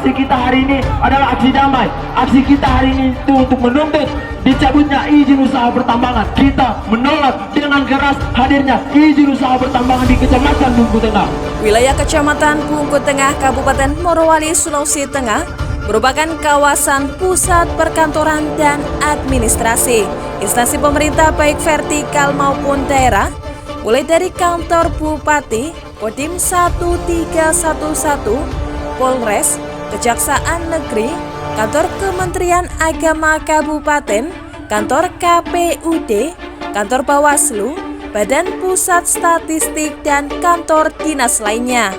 aksi kita hari ini adalah aksi damai. Aksi kita hari ini itu untuk menuntut dicabutnya izin usaha pertambangan. Kita menolak dengan keras hadirnya izin usaha pertambangan di Kecamatan Bungku Tengah. Wilayah Kecamatan Bungku Tengah, Kabupaten Morowali, Sulawesi Tengah merupakan kawasan pusat perkantoran dan administrasi instansi pemerintah baik vertikal maupun daerah, mulai dari kantor Bupati, Kodim 1311, Polres, Kejaksaan Negeri, kantor Kementerian Agama Kabupaten, kantor KPUD, kantor Bawaslu, Badan Pusat Statistik, dan kantor dinas lainnya.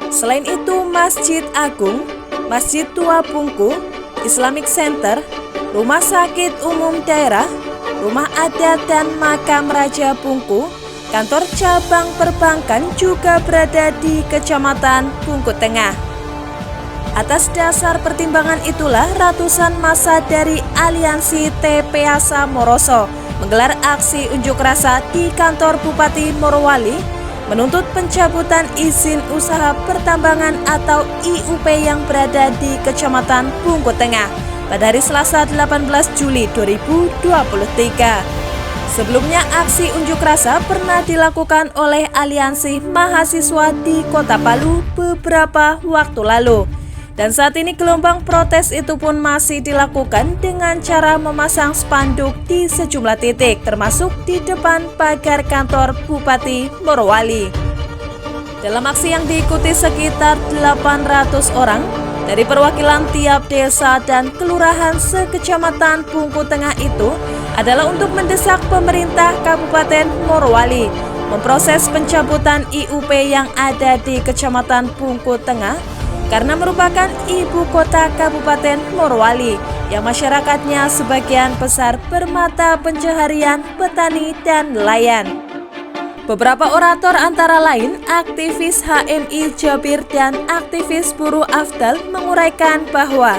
Selain itu, Masjid Agung, Masjid Tua Bungku, Islamic Center, Rumah Sakit Umum Daerah, Rumah Adat dan Makam Raja Bungku, kantor cabang perbankan juga berada di Kecamatan Bungku Tengah. Atas dasar pertimbangan itulah ratusan massa dari Aliansi TPASA Moroso menggelar aksi unjuk rasa di kantor Bupati Morowali menuntut pencabutan izin usaha pertambangan atau IUP yang berada di Kecamatan Bungku Tengah pada hari Selasa 18 Juli 2023. Sebelumnya aksi unjuk rasa pernah dilakukan oleh Aliansi Mahasiswa di Kota Palu beberapa waktu lalu. Dan saat ini gelombang protes itu pun masih dilakukan dengan cara memasang spanduk di sejumlah titik, termasuk di depan pagar kantor Bupati Morowali. Dalam aksi yang diikuti sekitar 800 orang dari perwakilan tiap desa dan kelurahan sekecamatan Bungku Tengah itu adalah untuk mendesak pemerintah Kabupaten Morowali memproses pencabutan IUP yang ada di Kecamatan Bungku Tengah karena merupakan ibu kota Kabupaten Morowali yang masyarakatnya sebagian besar bermata pencaharian petani dan nelayan. Beberapa orator antara lain aktivis HMI Jabir dan aktivis buruh Afdal menguraikan bahwa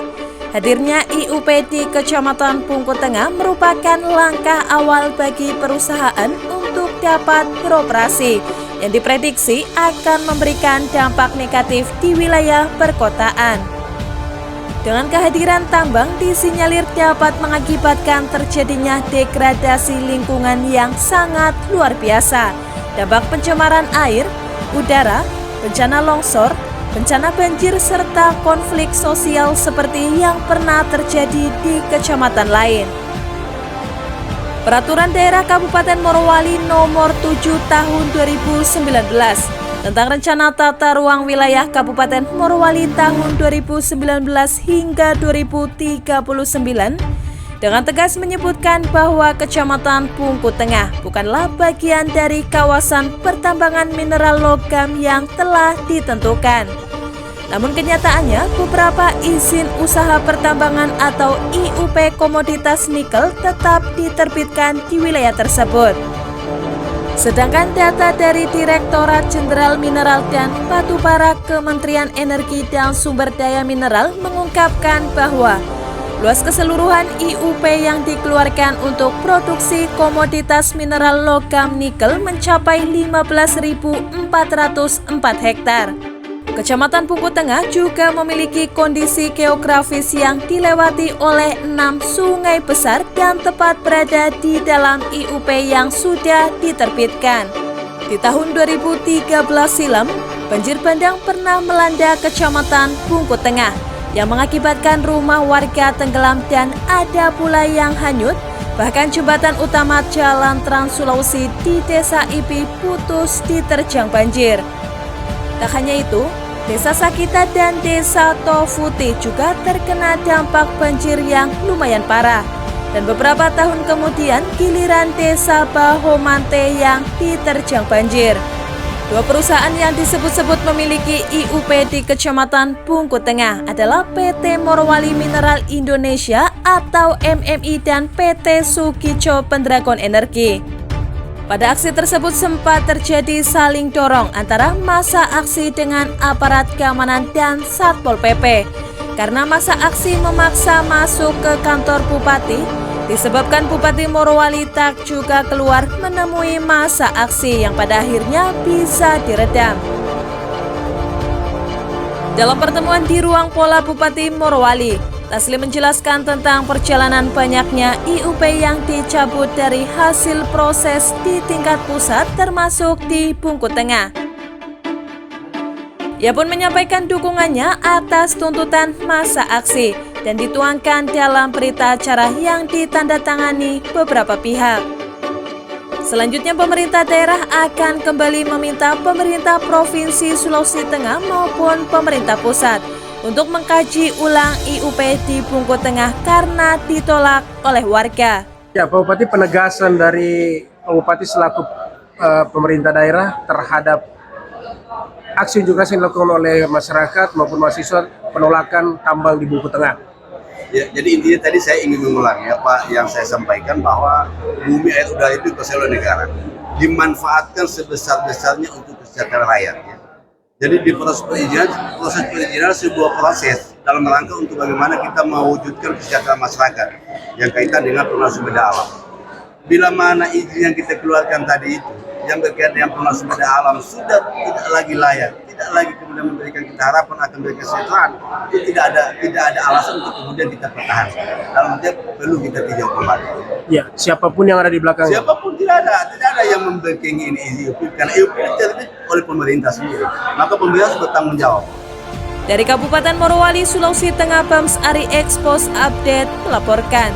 hadirnya IUP di Kecamatan Bungku Tengah merupakan langkah awal bagi perusahaan untuk dapat beroperasi yang diprediksi akan memberikan dampak negatif di wilayah perkotaan. Dengan kehadiran tambang disinyalir dapat mengakibatkan terjadinya degradasi lingkungan yang sangat luar biasa, dampak pencemaran air, udara, bencana longsor, bencana banjir, serta konflik sosial seperti yang pernah terjadi di kecamatan lain. Peraturan Daerah Kabupaten Morowali Nomor 7 Tahun 2019 tentang Rencana Tata Ruang Wilayah Kabupaten Morowali tahun 2019 hingga 2039 dengan tegas menyebutkan bahwa Kecamatan Bungku Tengah bukanlah bagian dari kawasan pertambangan mineral logam yang telah ditentukan. Namun kenyataannya beberapa izin usaha pertambangan atau IUP komoditas nikel tetap diterbitkan di wilayah tersebut. Sedangkan data dari Direktorat Jenderal Mineral dan Batubara Kementerian Energi dan Sumber Daya Mineral mengungkapkan bahwa luas keseluruhan IUP yang dikeluarkan untuk produksi komoditas mineral logam nikel mencapai 15.404 hektar. Kecamatan Bungku Tengah juga memiliki kondisi geografis yang dilewati oleh 6 sungai besar dan tepat berada di dalam IUP yang sudah diterbitkan. Di tahun 2013 silam, banjir bandang pernah melanda Kecamatan Bungku Tengah yang mengakibatkan rumah warga tenggelam dan ada pula yang hanyut, bahkan jembatan utama Jalan Trans Sulawesi di Desa Ipi putus diterjang banjir. Tak hanya itu, Desa Sakita dan Desa Tofuti juga terkena dampak banjir yang lumayan parah. Dan beberapa tahun kemudian giliran Desa Bahomante yang diterjang banjir. Dua perusahaan yang disebut-sebut memiliki IUP di Kecamatan Bungku Tengah adalah PT Morowali Mineral Indonesia atau MMI dan PT Sugico Pendragon Energi. Pada aksi tersebut sempat terjadi saling dorong antara massa aksi dengan aparat keamanan dan Satpol PP. Karena massa aksi memaksa masuk ke kantor Bupati, disebabkan Bupati Morowali tak juga keluar menemui massa aksi yang pada akhirnya bisa diredam. Dalam pertemuan di ruang Pola Bupati Morowali, Taslim menjelaskan tentang perjalanan banyaknya IUP yang dicabut dari hasil proses di tingkat pusat termasuk di Bungku Tengah. Ia pun menyampaikan dukungannya atas tuntutan masa aksi dan dituangkan dalam berita acara yang ditandatangani beberapa pihak. Selanjutnya pemerintah daerah akan kembali meminta pemerintah Provinsi Sulawesi Tengah maupun pemerintah pusat untuk mengkaji ulang IUP di Bungku Tengah karena ditolak oleh warga. Ya, Pak Bupati, penegasan dari Pak Bupati selaku pemerintah daerah terhadap aksi unjuk rasa yang dilakukan oleh masyarakat maupun mahasiswa penolakan tambang di Bungku Tengah. Ya, jadi intinya tadi saya ingin mengulangi apa yang saya sampaikan bahwa bumi air udara itu dikuasai oleh negara, dimanfaatkan sebesar-besarnya untuk kesejahteraan rakyat. Ya. Jadi di proses perizinan sebuah proses dalam rangka untuk bagaimana kita mewujudkan kesejahteraan masyarakat yang kaitan dengan pengelolaan sumber daya alam. Bila mana izin yang kita keluarkan tadi itu yang berkaitan dengan pengelolaan sumber daya alam sudah tidak lagi layak, tidak lagi kemudian memberikan kita harapan akan memberikan kesejahteraan, itu tidak ada alasan untuk kemudian kita pertahankan. Dalam artian perlu kita tinjau kembali. Ya, siapapun yang ada di belakangnya. Siapapun tidak ada yang membangkitkan ini IUP karena IUP diterbit oleh pemerintah sendiri. Maka pemerintah harus bertanggung jawab. Dari Kabupaten Morowali, Sulawesi Tengah, Bams Ari Expos Update melaporkan.